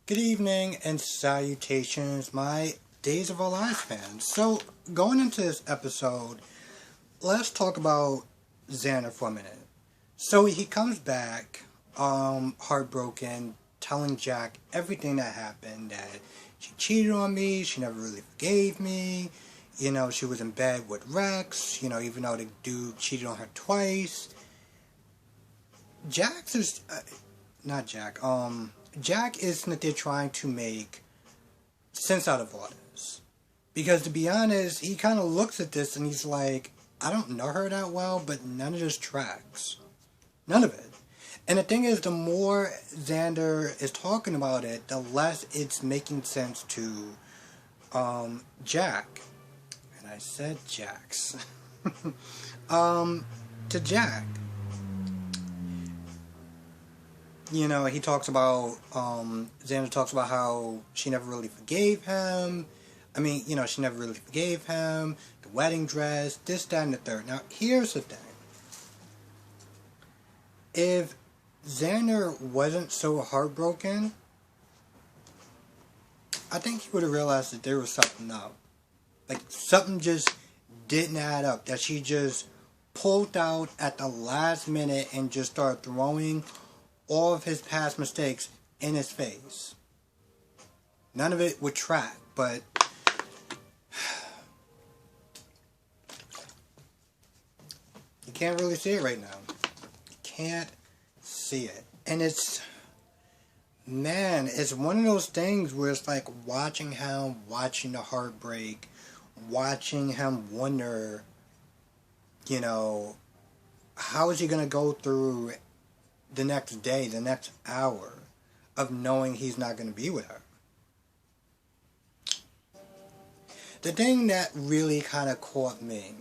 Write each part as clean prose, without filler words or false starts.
Good evening and salutations, my Days of Our Lives fans. So, going into this episode, let's talk about Xander for a minute. So, he comes back, heartbroken, telling Jack everything that happened, that she cheated on me, she never really forgave me, she was in bed with Rex, even though the dude cheated on her twice. Jack's is, not Jack, Jack is that they're trying to make sense out of all this. Because to be honest, he kind of looks at this and he's like, I don't know her that well, but none of this tracks. None of it. And the thing is, the more Xander is talking about it, the less it's making sense to Jack. And I said Jax. To Jack. He talks about, Xander talks about how she never really forgave him. She never really forgave him. The wedding dress, this, that, and the third. Now, here's the thing. If Xander wasn't so heartbroken, I think he would have realized that there was something up. Like, something just didn't add up. That she just pulled out at the last minute and just started throwing all of his past mistakes in his face. None of it would track, but you can't really see it right now. You can't see it. And it's one of those things where it's like watching the heartbreak, watching him wonder, how is he going to go through the next day, the next hour of knowing he's not going to be with her. The thing that really kind of caught me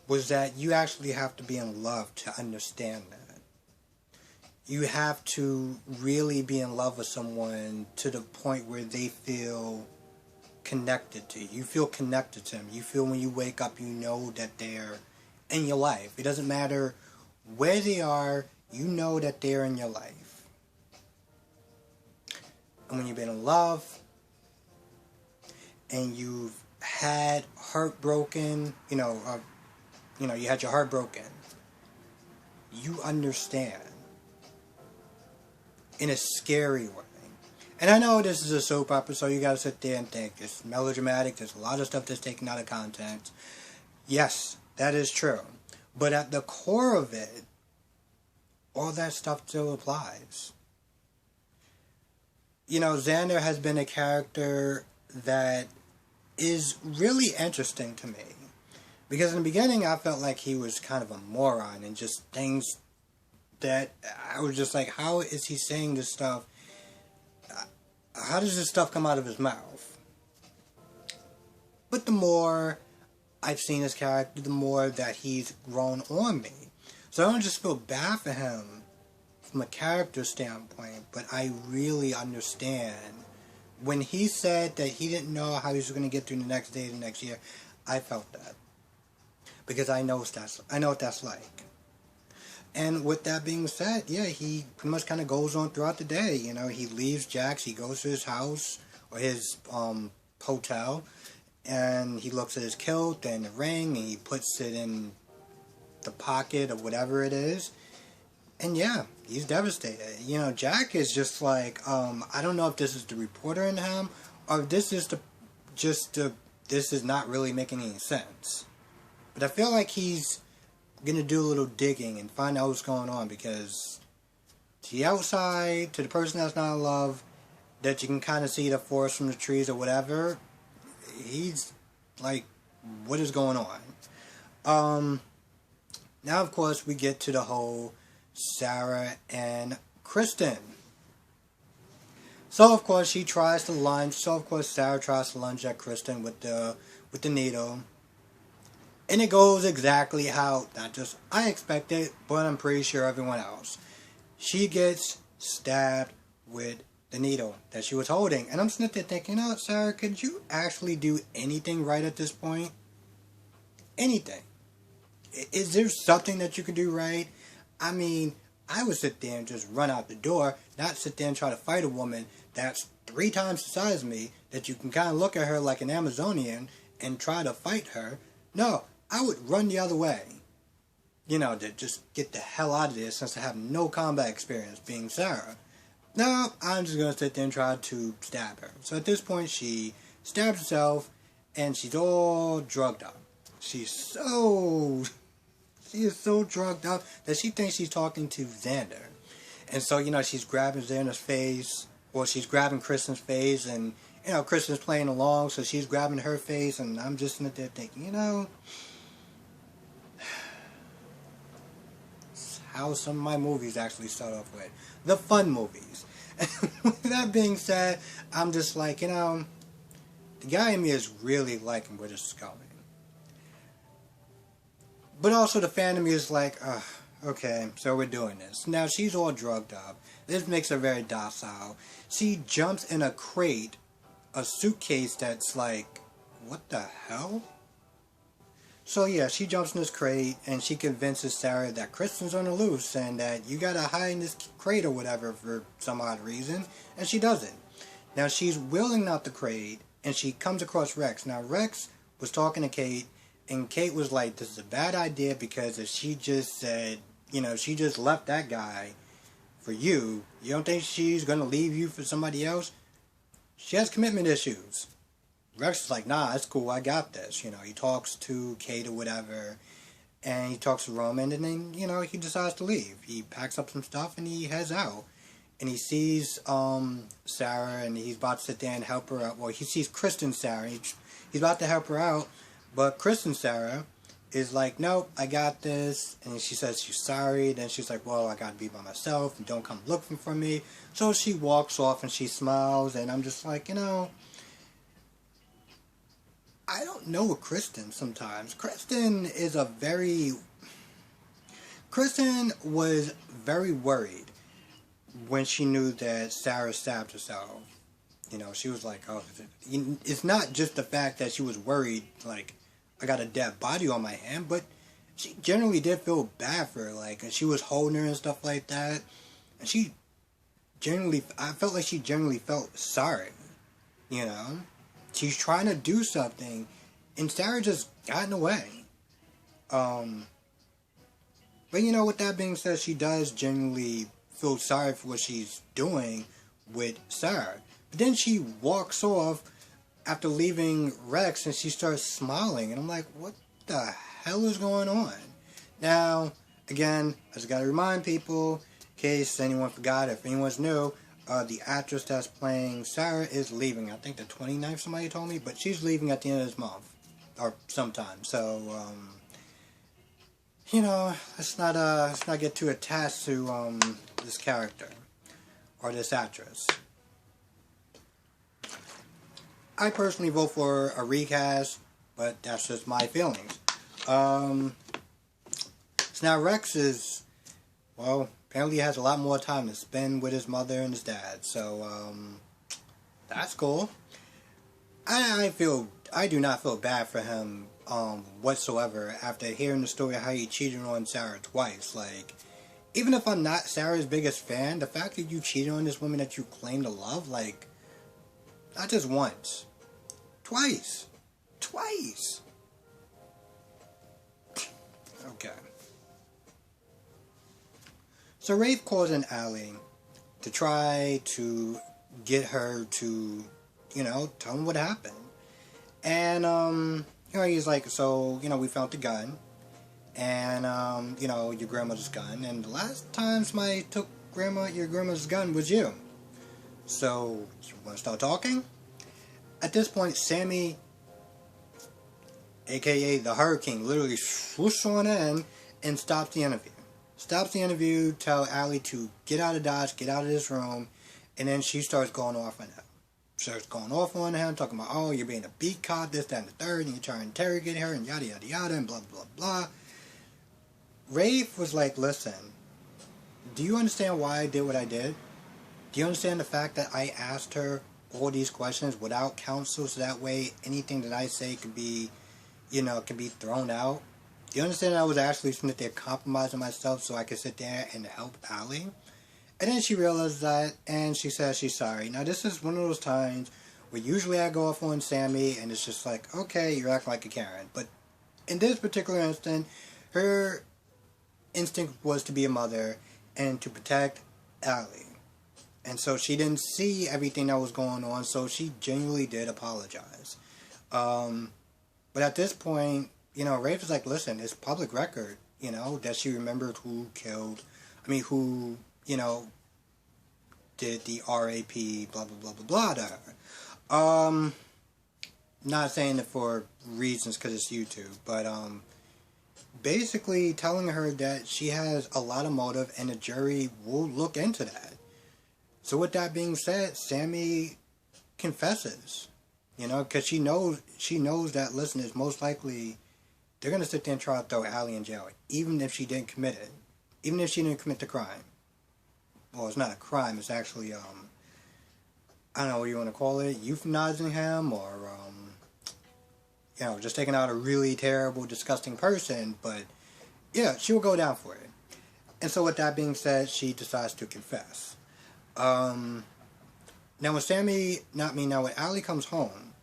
was that you actually have to be in love to understand that. You have to really be in love with someone to the point where they feel connected to you. You feel connected to them. You feel when you wake up, you know that they're in your life. It doesn't matter where they are, you know that they're in your life. And when you've been in love, and you've had heartbroken, you had your heart broken, you understand in a scary way. And I know this is a soap opera, so you gotta sit there and think it's melodramatic, there's a lot of stuff that's taken out of context. Yes, that is true. But at the core of it, all that stuff still applies. Xander has been a character that is really interesting to me. Because in the beginning, I felt like he was kind of a moron and just things that I was just like, how is he saying this stuff? How does this stuff come out of his mouth? But the more I've seen his character, the more that he's grown on me. So I don't just feel bad for him from a character standpoint, but I really understand. When he said that he didn't know how he was going to get through the next day, the next year, I felt that. Because I know what that's like. And with that being said, yeah, he pretty much kind of goes on throughout the day. He leaves Jack's, he goes to his house, or his hotel, and he looks at his kilt and the ring, and he puts it in the pocket of whatever it is. And yeah, he's devastated. Jack is just like, I don't know if this is the reporter in him, or if this is this is not really making any sense. But I feel like he's gonna do a little digging and find out what's going on, because to the outside, to the person that's not in love, that you can kind of see the forest from the trees or whatever, he's like, what is going on? Now, of course, we get to the whole Sarah and Kristen. So, of course, Sarah tries to lunge at Kristen with the needle. And it goes exactly how, not just I expected, but I'm pretty sure everyone else. She gets stabbed with the needle that she was holding. And I'm sitting there thinking, Sarah, could you actually do anything right at this point? Anything. Is there something that you could do right? I would sit there and just run out the door, not sit there and try to fight a woman that's 3 times the size of me, that you can kind of look at her like an Amazonian and try to fight her. No, I would run the other way. To just get the hell out of there since I have no combat experience being Sarah. No, I'm just going to sit there and try to stab her. So at this point, she stabs herself, and she's all drugged up. She is so drugged up that she thinks she's talking to Xander. And so, she's grabbing Xander's face, or she's grabbing Kristen's face, and, Kristen's playing along, so she's grabbing her face, and I'm just sitting there thinking, how some of my movies actually start off with. The fun movies. With that being said, I'm just like, the guy in me is really liking where this is going. But also the fan in me is like, okay, so we're doing this. Now she's all drugged up. This makes her very docile. She jumps in a crate, a suitcase that's like, what the hell? So yeah, she jumps in this crate and she convinces Sarah that Kristen's on the loose and that you gotta hide in this crate or whatever for some odd reason, and she doesn't. Now she's wheeling out the crate and she comes across Rex. Now Rex was talking to Kate, and Kate was like, this is a bad idea because if she just said, she just left that guy for you don't think she's gonna leave you for somebody else? She has commitment issues. Rex is like, nah, it's cool, I got this. He talks to Kate or whatever, and he talks to Roman, and then, he decides to leave. He packs up some stuff, and he heads out. And he sees Sarah, and he's about to sit there and help her out. Well, he sees Kristen Sarah, he's about to help her out, but Kristen Sarah is like, nope, I got this. And she says she's sorry. Then she's like, well, I gotta be by myself, and don't come looking for me. So she walks off, and she smiles, and I'm just like, I don't know with Kristen sometimes. Kristen was very worried when she knew that Sarah stabbed herself. She was like, oh, it's not just the fact that she was worried, like, I got a dead body on my hand, but she generally did feel bad for her, like, and she was holding her and stuff like that, and I felt like she generally felt sorry, She's trying to do something, and Sarah just got in the way. But with that being said, she does genuinely feel sorry for what she's doing with Sarah. But then she walks off after leaving Rex, and she starts smiling, and I'm like, what the hell is going on? Now, again, I just gotta remind people, in case anyone forgot, if anyone's new, the actress that's playing Sarah is leaving. I think the 29th, somebody told me, but she's leaving at the end of this month, or sometime. So, let's not get too attached to this character or this actress. I personally vote for a recast, but that's just my feelings. So now Rex is, well, apparently he has a lot more time to spend with his mother and his dad, so, that's cool. I do not feel bad for him, whatsoever, after hearing the story of how he cheated on Sarah twice. Like, even if I'm not Sarah's biggest fan, the fact that you cheated on this woman that you claim to love, like, not just once, twice. Okay. So Rafe calls in Allie to try to get her to, tell him what happened. And, he's like, so, we found the gun. And, your grandmother's gun. And the last time somebody took your grandmother's gun was you. So, you want to start talking? At this point, Sammy, a.k.a. the Hurricane, literally swoosh on in and stops the interview. Tell Allie to get out of Dodge, get out of this room, and then she starts going off on him. Talking about, oh, you're being a beat cop, this, that, and the third, and you're trying to interrogate her, and yada, yada, yada, and blah, blah, blah. Rafe was like, listen, do you understand why I did what I did? Do you understand the fact that I asked her all these questions without counsel, so that way anything that I say could be, can be thrown out? You understand I was actually sitting there compromising myself so I could sit there and help Allie? And then she realized that, and she says she's sorry. Now, this is one of those times where usually I go off on Sammy, and it's just like, okay, you're acting like a Karen. But in this particular instant, her instinct was to be a mother and to protect Allie. And so she didn't see everything that was going on, so she genuinely did apologize. But at this point, Rafe is like, listen, it's public record, that she remembered who did the RAP, blah, blah, blah, blah, blah to her. Not saying it for reasons because it's YouTube, but basically telling her that she has a lot of motive and the jury will look into that. So with that being said, Sammy confesses, because she knows that, listen, it's most likely they're going to sit there and try to throw Allie in jail, even if she didn't commit it, even if she didn't commit the crime. Well, it's not a crime, it's actually, I don't know what you want to call it, euthanizing him, or, just taking out a really terrible, disgusting person, but, yeah, she will go down for it. And so with that being said, she decides to confess. Now when Allie comes home,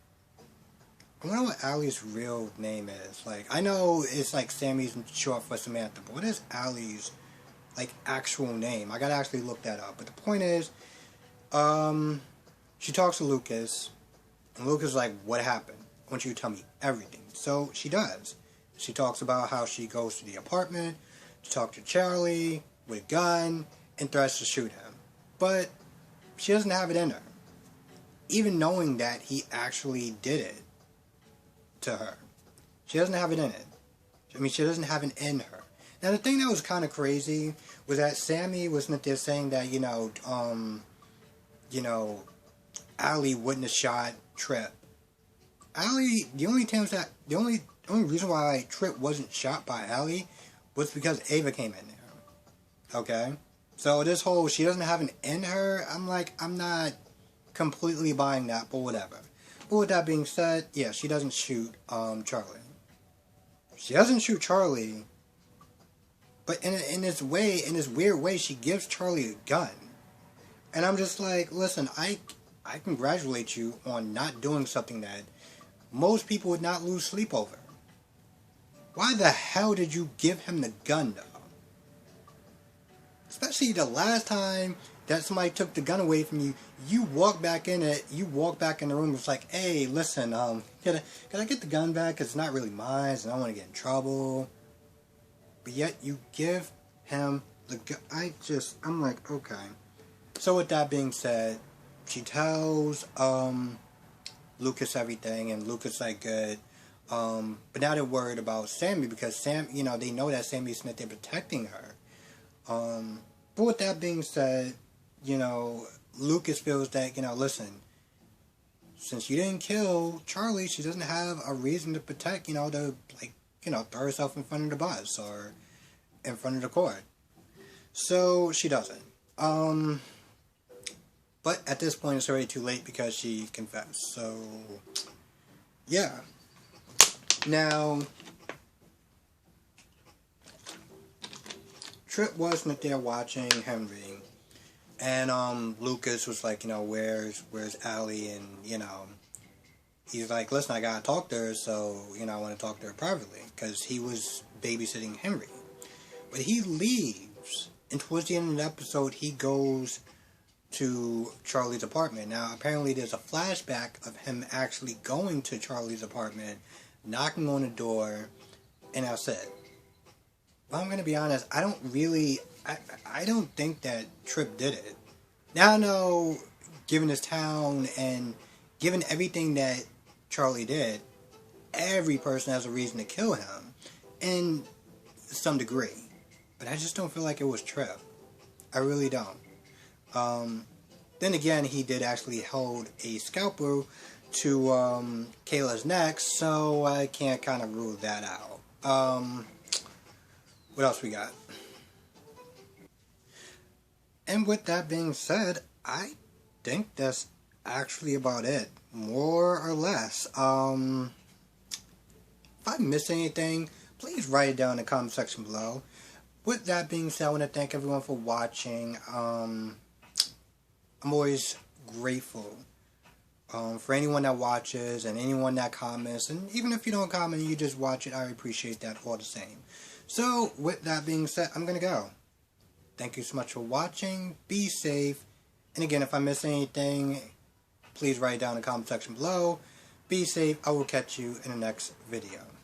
I wonder what Allie's real name is. Like, I know it's like Sammy's short for Samantha, but what is Allie's, actual name? I gotta actually look that up. But the point is, she talks to Lucas, and Lucas is like, what happened? I want you to tell me everything. So she does. She talks about how she goes to the apartment to talk to Charlie with a gun and threatens to shoot him. But she doesn't have it in her. Even knowing that he actually did it to her. She doesn't have it in it. She doesn't have it in her. Now, the thing that was kind of crazy was that Sammy was not there saying that, Allie wouldn't have shot Tripp. Allie, the only reason why Tripp wasn't shot by Allie was because Ava came in there. Okay? So this whole, she doesn't have an in her, I'm not completely buying that, but whatever. But with that being said, yeah, she doesn't shoot Charlie. She doesn't shoot Charlie, but in this weird way, she gives Charlie a gun. And I'm just like, listen, I congratulate you on not doing something that most people would not lose sleep over. Why the hell did you give him the gun, though? Especially the last time that somebody took the gun away from you, you walk back in the room, it's like, hey, listen, can I get the gun back? Because it's not really mine, and I don't want to get in trouble. But yet, you give him the gun. I'm like, okay. So with that being said, she tells, Lucas everything, and Lucas like, good. But now they're worried about Sammy, because Sam, they know that Sammy's not there protecting her. But with that being said, Lucas feels that, listen, since you didn't kill Charlie, she doesn't have a reason to protect, to, throw herself in front of the bus or in front of the court. So she doesn't. But at this point, it's already too late because she confessed. So, yeah. Now, Tripp wasn't there watching Henry, and Lucas was like, where's Allie, and he's like, listen, I gotta talk to her, so I want to talk to her privately, because he was babysitting Henry. But he leaves, and towards the end of the episode, he goes to Charlie's apartment. Now, apparently, there's a flashback of him actually going to Charlie's apartment, knocking on the door, and that's it. Well, I'm going to be honest, I don't think that Tripp did it. Now I know, given his town and given everything that Charlie did, every person has a reason to kill him, in some degree. But I just don't feel like it was Tripp. I really don't. Then again, he did actually hold a scalpel to Kayla's neck, so I can't kind of rule that out. What else we got? And with that being said, I think that's actually about it. More or less. If I missed anything, please write it down in the comment section below. With that being said, I want to thank everyone for watching. I'm always grateful for anyone that watches and anyone that comments, and even if you don't comment and you just watch it, I appreciate that all the same. So with that being said, I'm gonna go. Thank you so much for watching. Be safe, and again, if I miss anything, please write it down in the comment section below. Be safe. I will catch you in the next video.